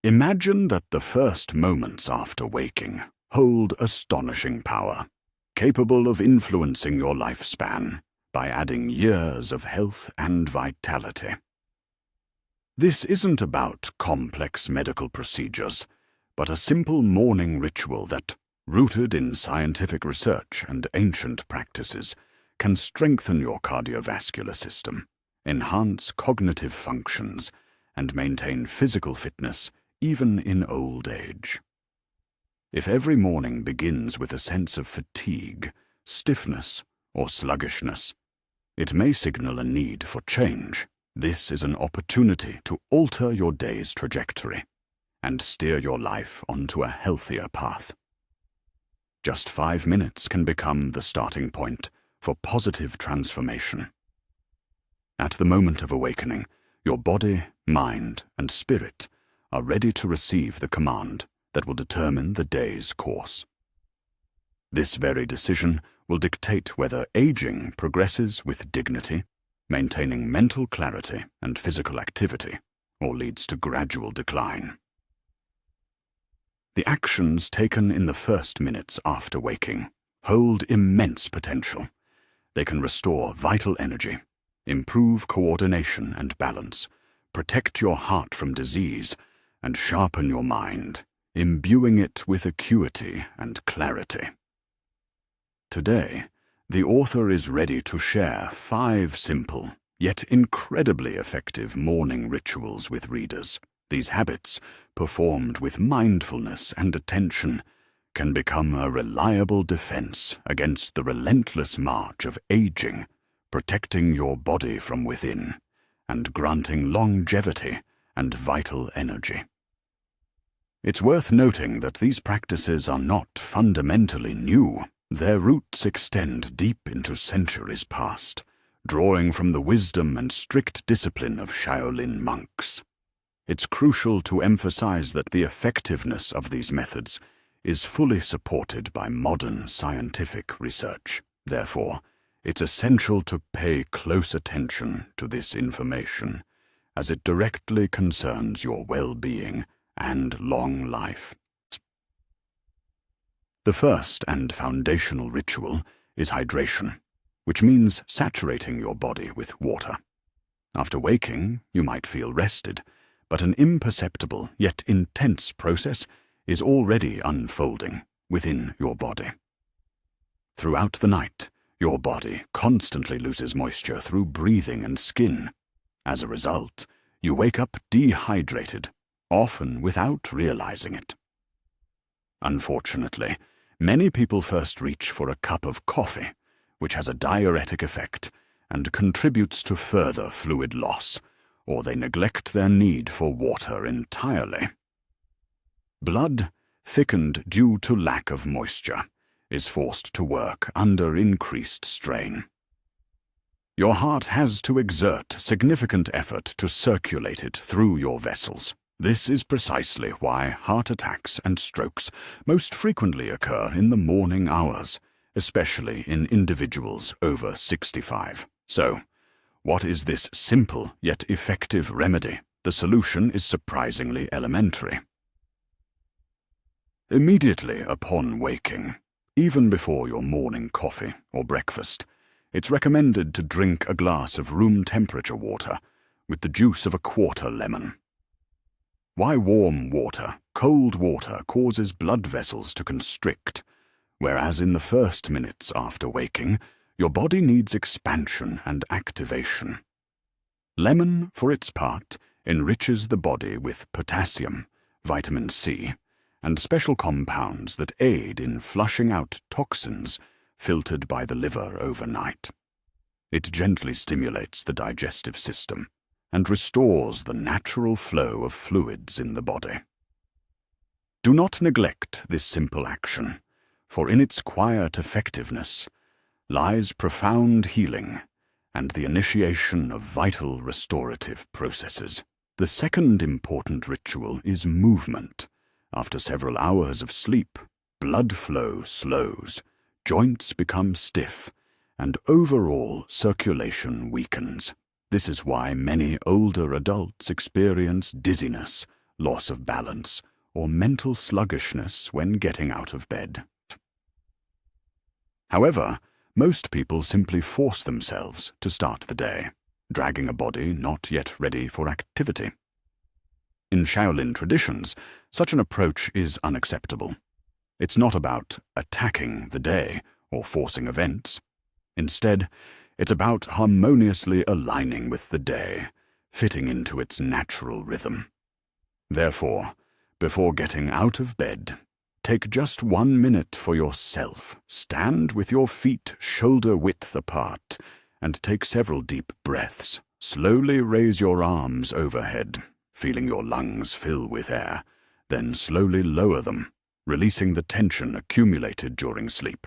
Imagine that the first moments after waking hold astonishing power, capable of influencing your lifespan by adding years of health and vitality. This isn't about complex medical procedures, but a simple morning ritual that, rooted in scientific research and ancient practices, can strengthen your cardiovascular system, enhance cognitive functions, and maintain physical fitness even in old age. If every morning begins with a sense of fatigue, stiffness, or sluggishness, it may signal a need for change. This is an opportunity to alter your day's trajectory and steer your life onto a healthier path. Just 5 minutes can become the starting point for positive transformation. At the moment of awakening, your body, mind, and spirit are ready to receive the command that will determine the day's course. This very decision will dictate whether aging progresses with dignity, maintaining mental clarity and physical activity, or leads to gradual decline. The actions taken in the first minutes after waking hold immense potential. They can restore vital energy, improve coordination and balance, protect your heart from disease, and sharpen your mind, imbuing it with acuity and clarity. Today, the author is ready to share 5 simple, yet incredibly effective morning rituals with readers. These habits, performed with mindfulness and attention, can become a reliable defense against the relentless march of aging, protecting your body from within, and granting longevity and vital energy. It's worth noting that these practices are not fundamentally new. Their roots extend deep into centuries past, drawing from the wisdom and strict discipline of Shaolin monks. It's crucial to emphasize that the effectiveness of these methods is fully supported by modern scientific research. Therefore, it's essential to pay close attention to this information, as it directly concerns your well-being and long life. The first and foundational ritual is hydration, which means saturating your body with water. After waking, you might feel rested, but an imperceptible yet intense process is already unfolding within your body. Throughout the night, your body constantly loses moisture through breathing and skin. As a result, you wake up dehydrated, often without realizing it. Unfortunately, many people first reach for a cup of coffee, which has a diuretic effect and contributes to further fluid loss, or they neglect their need for water entirely. Blood, thickened due to lack of moisture, is forced to work under increased strain. Your heart has to exert significant effort to circulate it through your vessels. This is precisely why heart attacks and strokes most frequently occur in the morning hours, especially in individuals over 65. So, what is this simple yet effective remedy? The solution is surprisingly elementary. Immediately upon waking, even before your morning coffee or breakfast, it's recommended to drink a glass of room-temperature water with the juice of a quarter lemon. Why warm water? Cold water causes blood vessels to constrict, whereas in the first minutes after waking, your body needs expansion and activation. Lemon, for its part, enriches the body with potassium, vitamin C, and special compounds that aid in flushing out toxins filtered by the liver overnight. It gently stimulates the digestive system and restores the natural flow of fluids in the body. Do not neglect this simple action, for in its quiet effectiveness lies profound healing and the initiation of vital restorative processes. The second important ritual is movement. After several hours of sleep, blood flow slows, joints become stiff, and overall circulation weakens. This is why many older adults experience dizziness, loss of balance, or mental sluggishness when getting out of bed. However, most people simply force themselves to start the day, dragging a body not yet ready for activity. In Shaolin traditions, such an approach is unacceptable. It's not about attacking the day or forcing events. Instead, it's about harmoniously aligning with the day, fitting into its natural rhythm. Therefore, before getting out of bed, take just 1 minute for yourself. Stand with your feet shoulder-width apart and take several deep breaths. Slowly raise your arms overhead, feeling your lungs fill with air, then slowly lower them, releasing the tension accumulated during sleep.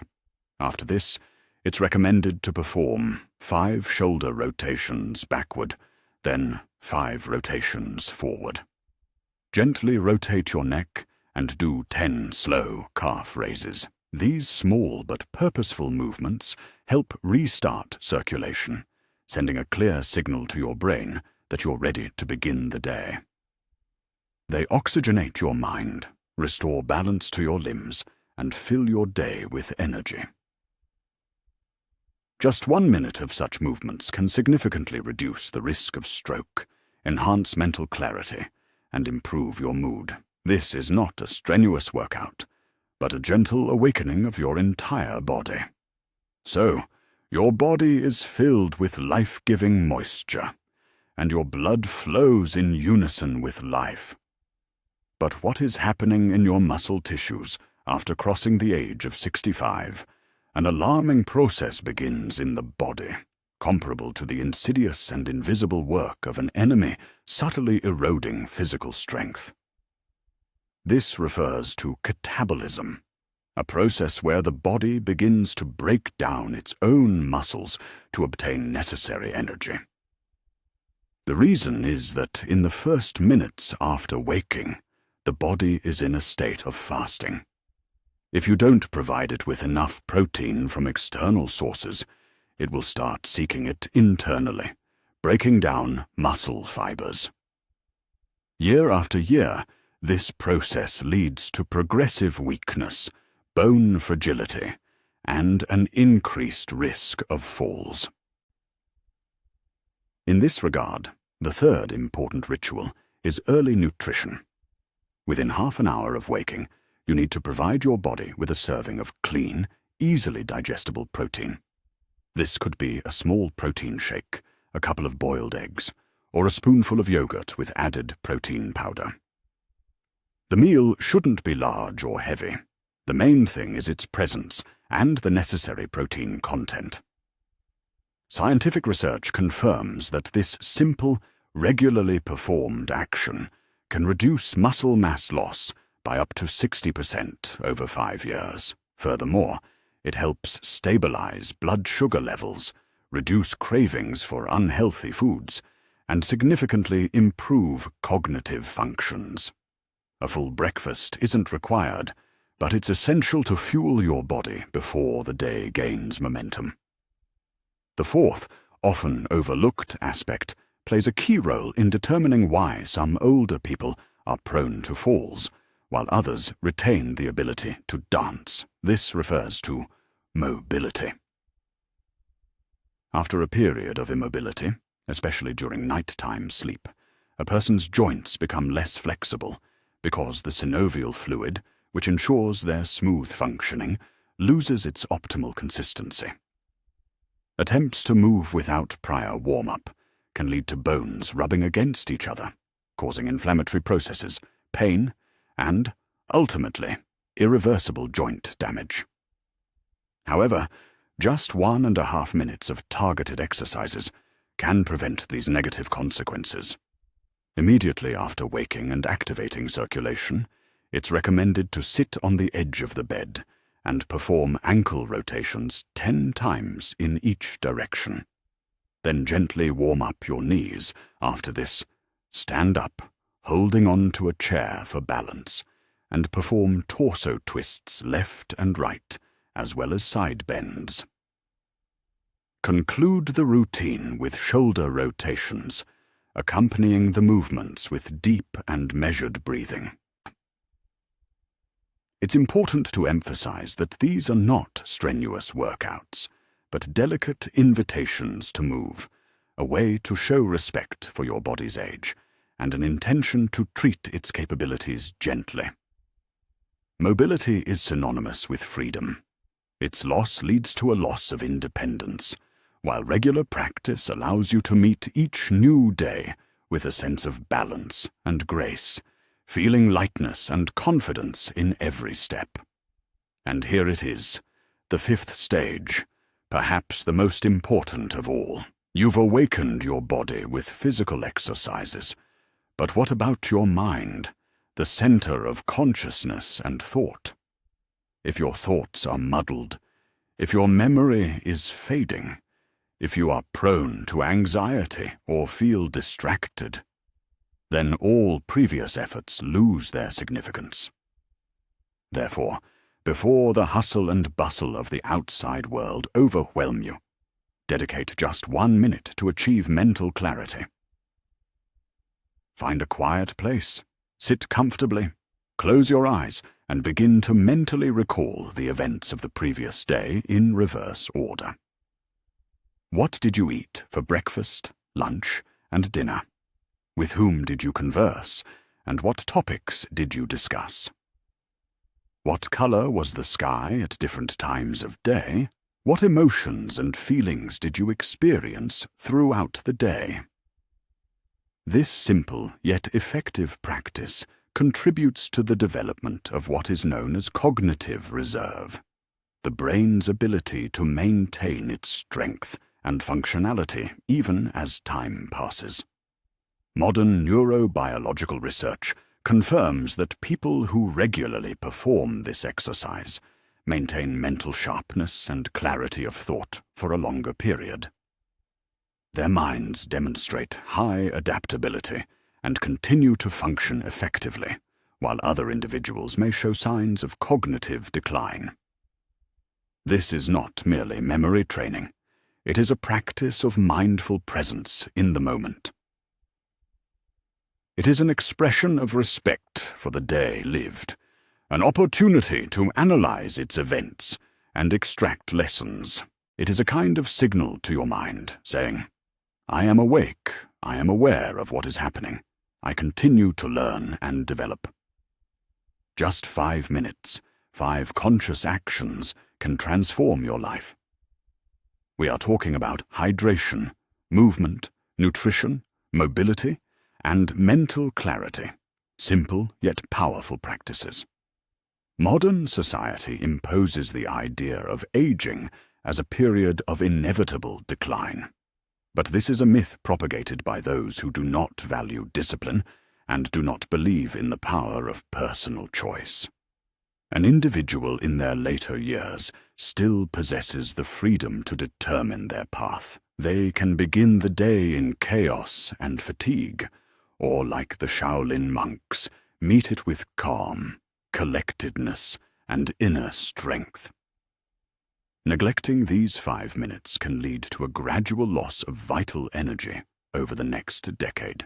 After this, it's recommended to perform 5 shoulder rotations backward, then 5 rotations forward. Gently rotate your neck and do 10 slow calf raises. These small but purposeful movements help restart circulation, sending a clear signal to your brain that you're ready to begin the day. They oxygenate your mind, restore balance to your limbs, and fill your day with energy. Just 1 minute of such movements can significantly reduce the risk of stroke, enhance mental clarity, and improve your mood. This is not a strenuous workout, but a gentle awakening of your entire body. So, your body is filled with life-giving moisture, and your blood flows in unison with life. But what is happening in your muscle tissues after crossing the age of 65? An alarming process begins in the body, comparable to the insidious and invisible work of an enemy subtly eroding physical strength. This refers to catabolism, a process where the body begins to break down its own muscles to obtain necessary energy. The reason is that in the first minutes after waking, the body is in a state of fasting. If you don't provide it with enough protein from external sources, it will start seeking it internally, breaking down muscle fibers. Year after year, this process leads to progressive weakness, bone fragility, and an increased risk of falls. In this regard, the third important ritual is early nutrition. Within half an hour of waking, you need to provide your body with a serving of clean, easily digestible protein. This could be a small protein shake, a couple of boiled eggs, or a spoonful of yogurt with added protein powder. The meal shouldn't be large or heavy. The main thing is its presence and the necessary protein content. Scientific research confirms that this simple, regularly performed action can reduce muscle mass loss by up to 60% over 5 years. Furthermore, it helps stabilize blood sugar levels, reduce cravings for unhealthy foods, and significantly improve cognitive functions. A full breakfast isn't required, but it's essential to fuel your body before the day gains momentum. The fourth, often overlooked aspect plays a key role in determining why some older people are prone to falls, while others retain the ability to dance. This refers to mobility. After a period of immobility, especially during nighttime sleep, a person's joints become less flexible because the synovial fluid, which ensures their smooth functioning, loses its optimal consistency. Attempts to move without prior warm-up can lead to bones rubbing against each other, causing inflammatory processes, pain, and, ultimately, irreversible joint damage. However, just 1.5 minutes of targeted exercises can prevent these negative consequences. Immediately after waking and activating circulation, it's recommended to sit on the edge of the bed and perform ankle rotations 10 times in each direction. Then gently warm up your knees. After this, stand up, holding on to a chair for balance, and perform torso twists left and right, as well as side bends. Conclude the routine with shoulder rotations, accompanying the movements with deep and measured breathing. It's important to emphasize that these are not strenuous workouts, but delicate invitations to move, a way to show respect for your body's age, and an intention to treat its capabilities gently. Mobility is synonymous with freedom. Its loss leads to a loss of independence, while regular practice allows you to meet each new day with a sense of balance and grace, feeling lightness and confidence in every step. And here it is, the fifth stage, perhaps the most important of all. You've awakened your body with physical exercises, but what about your mind, the center of consciousness and thought? If your thoughts are muddled, if your memory is fading, if you are prone to anxiety or feel distracted, then all previous efforts lose their significance. Therefore, before the hustle and bustle of the outside world overwhelm you, dedicate just 1 minute to achieve mental clarity. Find a quiet place, sit comfortably, close your eyes, and begin to mentally recall the events of the previous day in reverse order. What did you eat for breakfast, lunch, and dinner? With whom did you converse, and what topics did you discuss? What color was the sky at different times of day? What emotions and feelings did you experience throughout the day? This simple yet effective practice contributes to the development of what is known as cognitive reserve, the brain's ability to maintain its strength and functionality even as time passes. Modern neurobiological research confirms that people who regularly perform this exercise maintain mental sharpness and clarity of thought for a longer period. Their minds demonstrate high adaptability and continue to function effectively, while other individuals may show signs of cognitive decline. This is not merely memory training. It is a practice of mindful presence in the moment. It is an expression of respect for the day lived, an opportunity to analyze its events and extract lessons. It is a kind of signal to your mind, saying, "I am awake, I am aware of what is happening, I continue to learn and develop." Just 5 minutes, 5 conscious actions can transform your life. We are talking about hydration, movement, nutrition, mobility, and mental clarity, simple yet powerful practices. Modern society imposes the idea of aging as a period of inevitable decline. But this is a myth propagated by those who do not value discipline and do not believe in the power of personal choice. An individual in their later years still possesses the freedom to determine their path. They can begin the day in chaos and fatigue, or like the Shaolin monks, meet it with calm, collectedness, and inner strength. Neglecting these 5 minutes can lead to a gradual loss of vital energy over the next decade.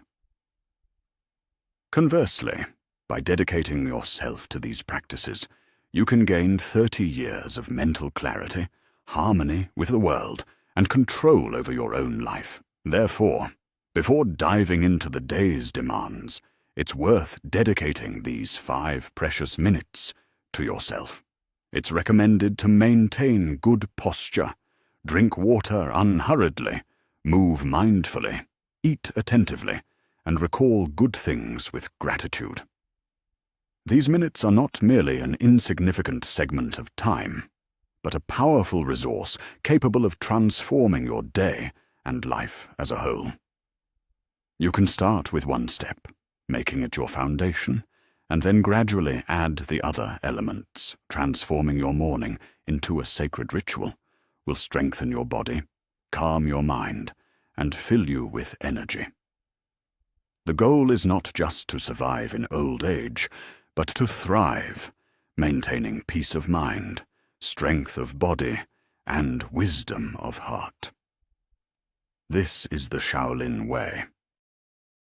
Conversely, by dedicating yourself to these practices, you can gain 30 years of mental clarity, harmony with the world, and control over your own life. Therefore, before diving into the day's demands, it's worth dedicating these 5 precious minutes to yourself. It's recommended to maintain good posture, drink water unhurriedly, move mindfully, eat attentively, and recall good things with gratitude. These minutes are not merely an insignificant segment of time, but a powerful resource capable of transforming your day and life as a whole. You can start with 1 step, making it your foundation, and then gradually add the other elements. Transforming your morning into a sacred ritual will strengthen your body, calm your mind, and fill you with energy. The goal is not just to survive in old age, but to thrive, maintaining peace of mind, strength of body, and wisdom of heart. This is the Shaolin way.